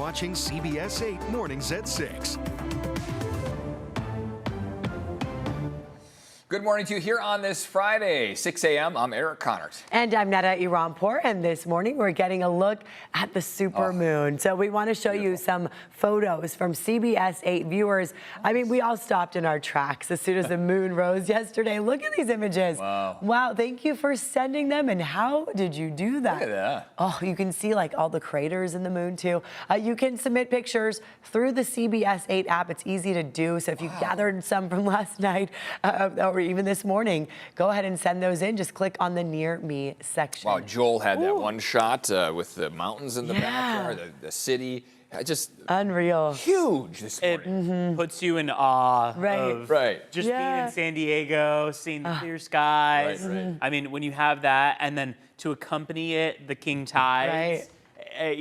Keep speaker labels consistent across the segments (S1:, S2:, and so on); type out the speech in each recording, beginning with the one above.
S1: watching CBS 8 Mornings at 6.
S2: Good morning to you here on this Friday, 6 a.m. I'm Eric Connors.
S3: And I'm Netta Iranpour, and this morning we're getting a look at the super moon. So we want to show you some photos from CBS 8 viewers. I mean, we all stopped in our tracks as soon as the moon rose yesterday. Look at these images.
S2: Wow.
S3: Wow, thank you for sending them. And how did you do that?
S2: Look at that.
S3: Oh, you can see like all the craters in the moon too. You can submit pictures through the CBS 8 app. It's easy to do. So if you gathered some from last night, or even this morning, go ahead and send those in. Just click on the Near Me section.
S2: Wow, Joel had that one shot with the mountains in the backyard, the city. Just
S3: unreal.
S2: Huge this morning.
S4: It puts you in awe of just being in San Diego, seeing the clear skies. I mean, when you have that, and then to accompany it, the king tides.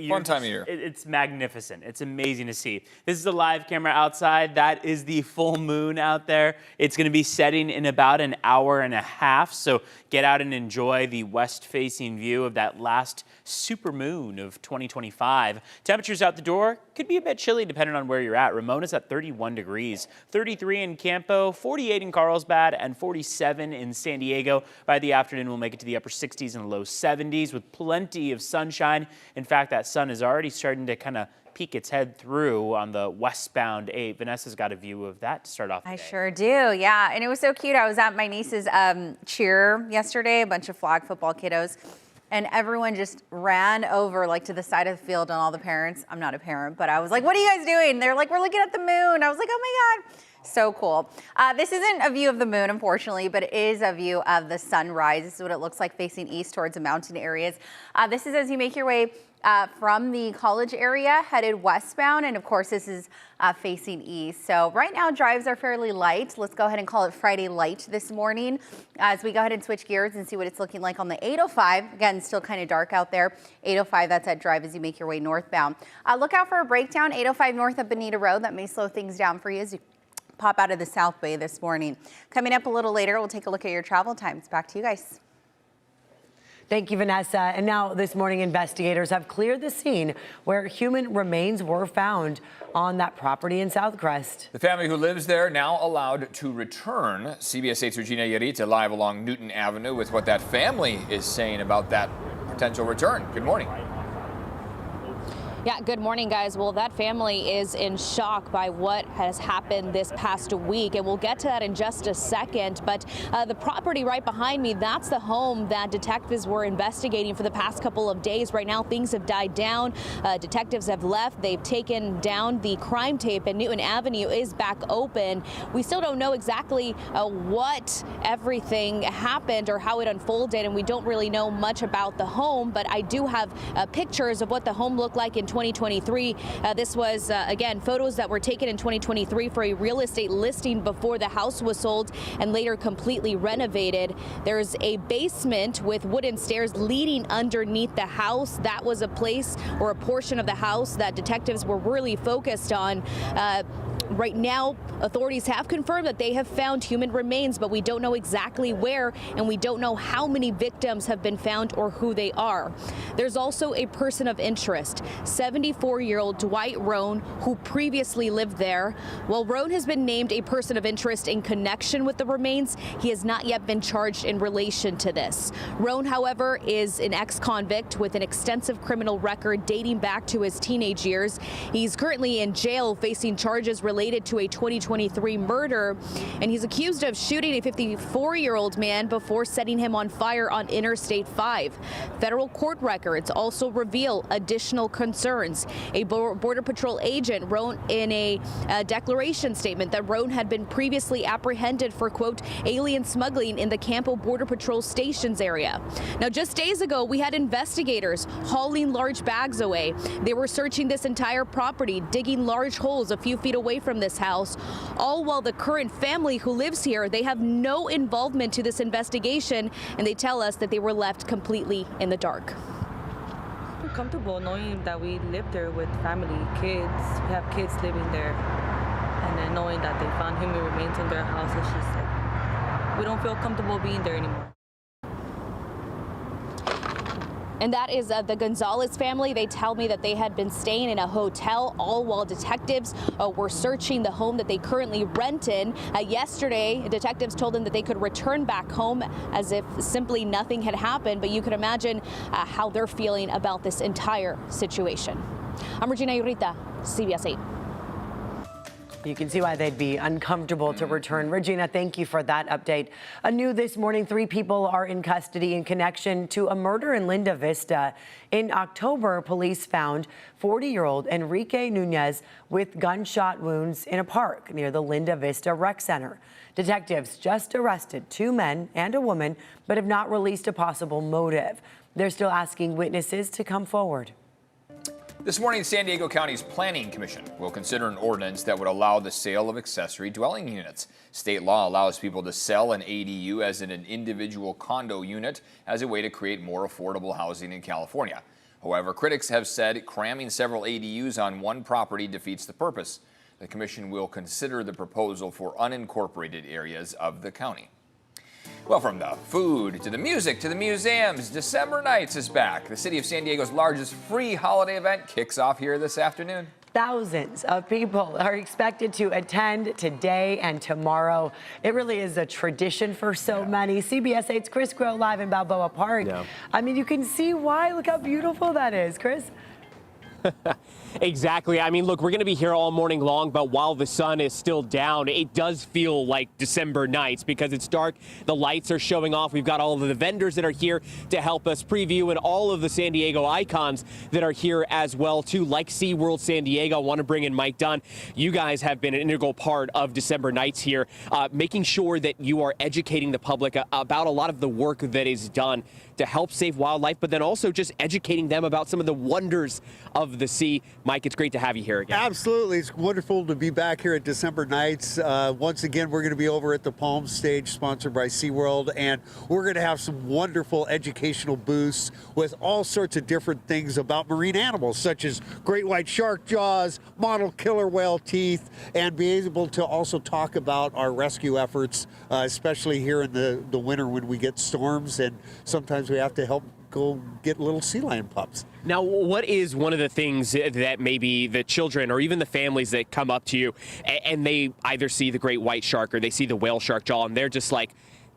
S2: Fun time of year.
S4: It's magnificent. It's amazing to see. This is a live camera outside. That is the full moon out there. It's going to be setting in about an hour and a half. So get out and enjoy the west-facing view of that last super moon of 2025. Temperatures out the door could be a bit chilly depending on where you're at. Ramona's at 31 degrees, 33 in Campo, 48 in Carlsbad, and 47 in San Diego. By the afternoon, we'll make it to the upper 60s and low 70s with plenty of sunshine. In fact, that sun is already starting to kind of peek its head through on the westbound 8. Vanessa's got a view of that to start off the day.
S5: I sure do, yeah. And it was so cute. I was at my niece's cheer yesterday, a bunch of flag football kiddos, and everyone just ran over like to the side of the field, and all the parents, I'm not a parent, but I was like, what are you guys doing? They're like, we're looking at the moon. I was like, oh my God. So cool. This isn't a view of the moon, unfortunately, but it is a view of the sunrise. This is what it looks like facing east towards the mountain areas. This is as you make your way from the college area headed westbound, and of course this is facing east. So right now drives are fairly light. Let's go ahead and call it Friday light this morning as we go ahead and switch gears and see what it's looking like on the 805. Again, still kind of dark out there. 805, that's at drive as you make your way northbound. Look out for a breakdown 805 north of Bonita Road. That may slow things down for you as you pop out of the South Bay this morning. Coming up a little later, we'll take a look at your travel times. Back to you guys.
S3: Thank you, Vanessa. And now this morning, investigators have cleared the scene where human remains were found on that property in Southcrest.
S2: The family who lives there now allowed to return. CBS 8's Regina Yarita live along Newton Avenue with what that family is saying about that potential return. Good morning.
S6: Yeah, good morning, guys. Well, that family is in shock by what has happened this past week, and we'll get to that in just a second. But the property right behind me, that's the home that detectives were investigating for the past couple of days. Right now, things have died down. Detectives have left. They've taken down the crime tape, and Newton Avenue is back open. We still don't know exactly what everything happened or how it unfolded, and we don't really know much about the home, but I do have pictures of what the home looked like in 2023. This was, again, photos that were taken in 2023 for a real estate listing before the house was sold and later completely renovated. There's a basement with wooden stairs leading underneath the house. That was a place or a portion of the house that detectives were really focused on. Right now, authorities have confirmed that they have found human remains, but we don't know exactly where, and we don't know how many victims have been found or who they are. There's also a person of interest, 74-year-old Dwight Roan, who previously lived there. While Roan has been named a person of interest in connection with the remains, he has not yet been charged in relation to this. Roan, however, is an ex-convict with an extensive criminal record dating back to his teenage years. He's currently in jail facing charges related to a 2023 murder, and he's accused of shooting a 54-year-old man before setting him on fire on Interstate 5. Federal court records also reveal additional concerns. A Border Patrol agent wrote in a declaration statement that Roan had been previously apprehended for, quote, alien smuggling in the Campo Border Patrol stations area. Now, just days ago, we had investigators hauling large bags away. They were searching this entire property, digging large holes a few feet away from this house, all while the current family who lives here, they have no involvement to this investigation, and they tell us that they were left completely in the dark.
S7: I'm comfortable knowing that we live there with family, kids. We have kids living there, and then knowing that they found human remains in their house, it's just like we don't feel comfortable being there anymore.
S6: And that is the Gonzalez family. They tell me that they had been staying in a hotel all while detectives were searching the home that they currently rent in. Yesterday, detectives told them that they could return back home as if simply nothing had happened. But you can imagine how they're feeling about this entire situation. I'm Regina Urita, CBS 8.
S3: You can see why they'd be uncomfortable to return. Regina, thank you for that update. New this morning, 3 people are in custody in connection to a murder in Linda Vista. In October, police found 40-year-old Enrique Nunez with gunshot wounds in a park near the Linda Vista Rec Center. Detectives just arrested 2 men and a woman, but have not released a possible motive. They're still asking witnesses to come forward.
S2: This morning, San Diego County's Planning Commission will consider an ordinance that would allow the sale of accessory dwelling units. State law allows people to sell an ADU as in an individual condo unit as a way to create more affordable housing in California. However, critics have said cramming several ADUs on one property defeats the purpose. The commission will consider the proposal for unincorporated areas of the county. Well, from the food to the music to the museums, December Nights is back. The city of San Diego's largest free holiday event kicks off here this afternoon.
S3: Thousands of people are expected to attend today and tomorrow. It really is a tradition for so many. CBS 8's Chris Crow live in Balboa Park. I mean, you can see why. Look how beautiful that is, Chris.
S8: Exactly. I mean, look, we're going to be here all morning long, but while the sun is still down, it does feel like December nights because it's dark. The lights are showing off. We've got all of the vendors that are here to help us preview and all of the San Diego icons that are here as well, too, like SeaWorld San Diego. I want to bring in Mike Dunn. You guys have been an integral part of December nights here, making sure that you are educating the public about a lot of the work that is done to help save wildlife, but then also just educating them about some of the wonders of the sea. Mike, it's great to have you here again.
S9: Absolutely. It's wonderful to be back here at December Nights. Once again, we're going to be over at the Palm Stage, sponsored by SeaWorld, and we're going to have some wonderful educational booths with all sorts of different things about marine animals, such as great white shark jaws, model killer whale teeth, and be able to also talk about our rescue efforts, especially here in the winter when we get storms, and sometimes we have to help go get little sea lion pups.
S8: Now, what is one of the things that maybe the children or even the families that come up to you and they either see the great white shark or they see the whale shark jaw and they're just like,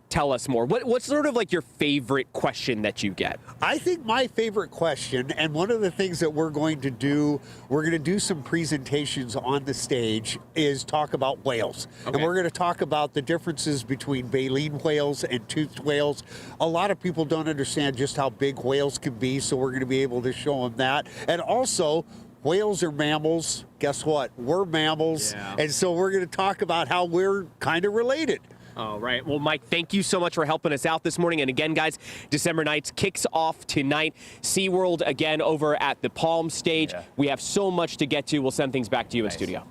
S8: tell us more. What's sort of like your favorite question that you get?
S9: I think my favorite question, and one of the things that we're going to do some presentations on the stage, is talk about whales. Okay. And we're going to talk about the differences between baleen whales and toothed whales. A lot of people don't understand just how big whales can be, so we're going to be able to show them that. And also, whales are mammals. Guess what? We're mammals. Yeah. And so we're going to talk about how we're kind of related.
S8: All right. Well, Mike, thank you so much for helping us out this morning. And again, guys, December Nights kicks off tonight. SeaWorld again over at the Palm Stage. Yeah. We have so much to get to. We'll send things back to you in studio.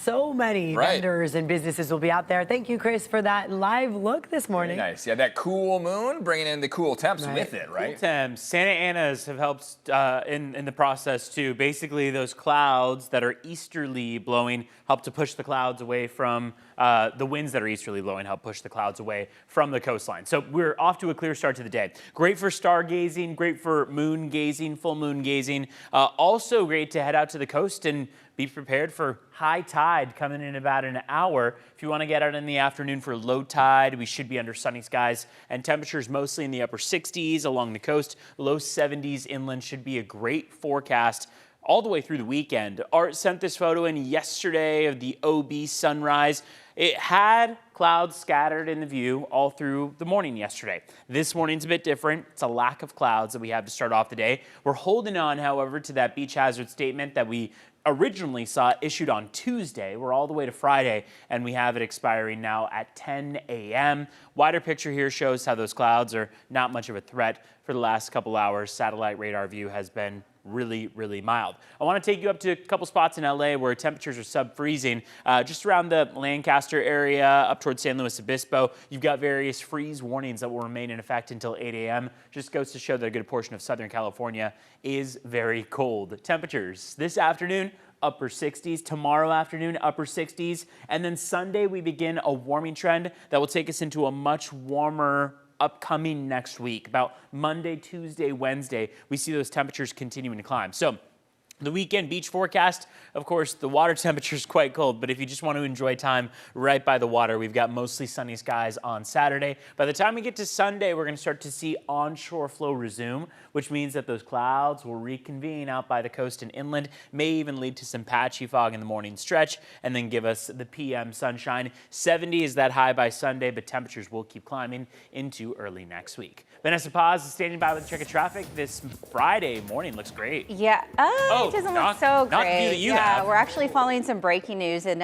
S3: So many vendors and businesses will be out there. Thank you, Chris, for that live look this morning.
S2: Very nice. Yeah, that cool moon bringing in the cool temps with it, right?
S4: Cool temps. Santa Anas have helped in the process too. Basically, those clouds that are easterly blowing help to push the clouds away from the winds that are easterly blowing help push the clouds away from the coastline. So we're off to a clear start to the day. Great for stargazing, great for moon gazing, full moon gazing. Also great to head out to the coast and be prepared for high tide coming in about an hour. If you want to get out in the afternoon for low tide, we should be under sunny skies and temperatures mostly in the upper 60s along the coast. Low 70s inland should be a great forecast all the way through the weekend. Art sent this photo in yesterday of the OB sunrise. It had clouds scattered in the view all through the morning yesterday. This morning's a bit different. It's a lack of clouds that we have to start off the day. We're holding on, however, to that beach hazard statement that we originally saw issued on Tuesday. We're all the way to Friday, and we have it expiring now at 10 a.m. Wider picture here shows how those clouds are not much of a threat for the last couple hours. Satellite radar view has been really, really mild. I want to take you up to a couple spots in LA where temperatures are sub-freezing. Just around the Lancaster area, up towards San Luis Obispo, you've got various freeze warnings that will remain in effect until 8 a.m. Just goes to show that a good portion of Southern California is very cold. Temperatures this afternoon, upper 60s. Tomorrow afternoon, upper 60s. And then Sunday, we begin a warming trend that will take us into a much warmer upcoming next week. About Monday, Tuesday, Wednesday, we see those temperatures continuing to climb. So the weekend beach forecast, of course, the water temperature is quite cold, but if you just want to enjoy time right by the water, we've got mostly sunny skies on Saturday. By the time we get to Sunday, we're going to start to see onshore flow resume, which means that those clouds will reconvene out by the coast and inland, may even lead to some patchy fog in the morning stretch, and then give us the PM sunshine. 70 is that high by Sunday, but temperatures will keep climbing into early next week. Vanessa Paz is standing by with a check of traffic. This Friday morning looks great.
S5: Yeah. It doesn't look so great.
S4: Not the view that you have.
S5: We're actually following some breaking news in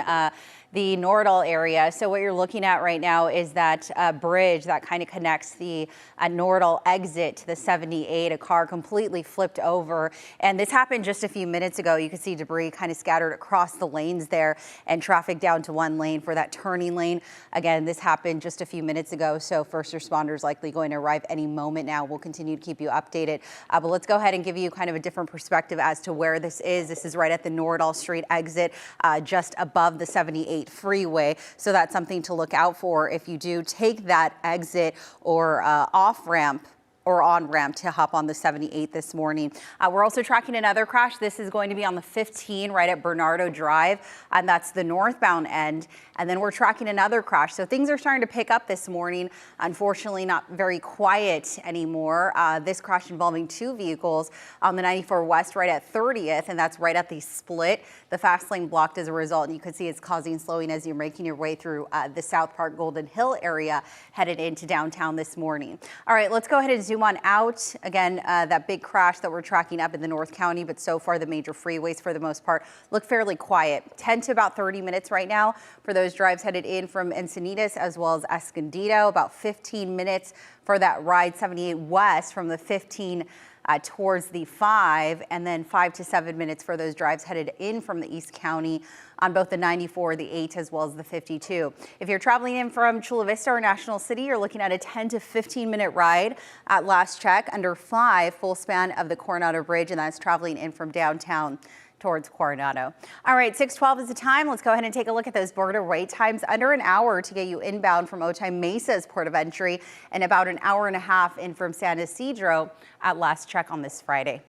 S5: the Nordal area. So what you're looking at right now is that bridge that kind of connects the Nordal exit to the 78. A car completely flipped over. And this happened just a few minutes ago. You can see debris kind of scattered across the lanes there and traffic down to one lane for that turning lane. Again, this happened just a few minutes ago. So first responders likely going to arrive any moment now. We'll continue to keep you updated. But let's go ahead and give you kind of a different perspective as to where this is. This is right at the Nordal Street exit, just above the 78 freeway. So that's something to look out for if you do take that exit or off ramp or on ramp to hop on the 78 this morning. We're also tracking another crash. This is going to be on the 15 right at Bernardo Drive, and that's the northbound end. And then we're tracking another crash. So things are starting to pick up this morning. Unfortunately, not very quiet anymore. This crash involving two vehicles on the 94 West right at 30th, and that's right at the split. The fast lane blocked as a result, and you can see it's causing slowing as you're making your way through the South Park Golden Hill area headed into downtown this morning. All right, let's go ahead and zoom on out. Again, that big crash that we're tracking up in the North County, but so far the major freeways for the most part look fairly quiet. 10 to about 30 minutes right now for those drives headed in from Encinitas as well as Escondido. About 15 minutes for that ride 78 West from the 15 towards the 5, and then 5 to 7 minutes for those drives headed in from the East County on both the 94, the 8, as well as the 52. If you're traveling in from Chula Vista or National City, you're looking at a 10 to 15 minute ride at last check, under 5 full span of the Coronado Bridge, and that's traveling in from downtown towards Coronado. All right, 6:12 is the time. Let's go ahead and take a look at those border wait times. Under an hour to get you inbound from Otay Mesa's port of entry, and about an hour and a half in from San Ysidro at last check on this Friday.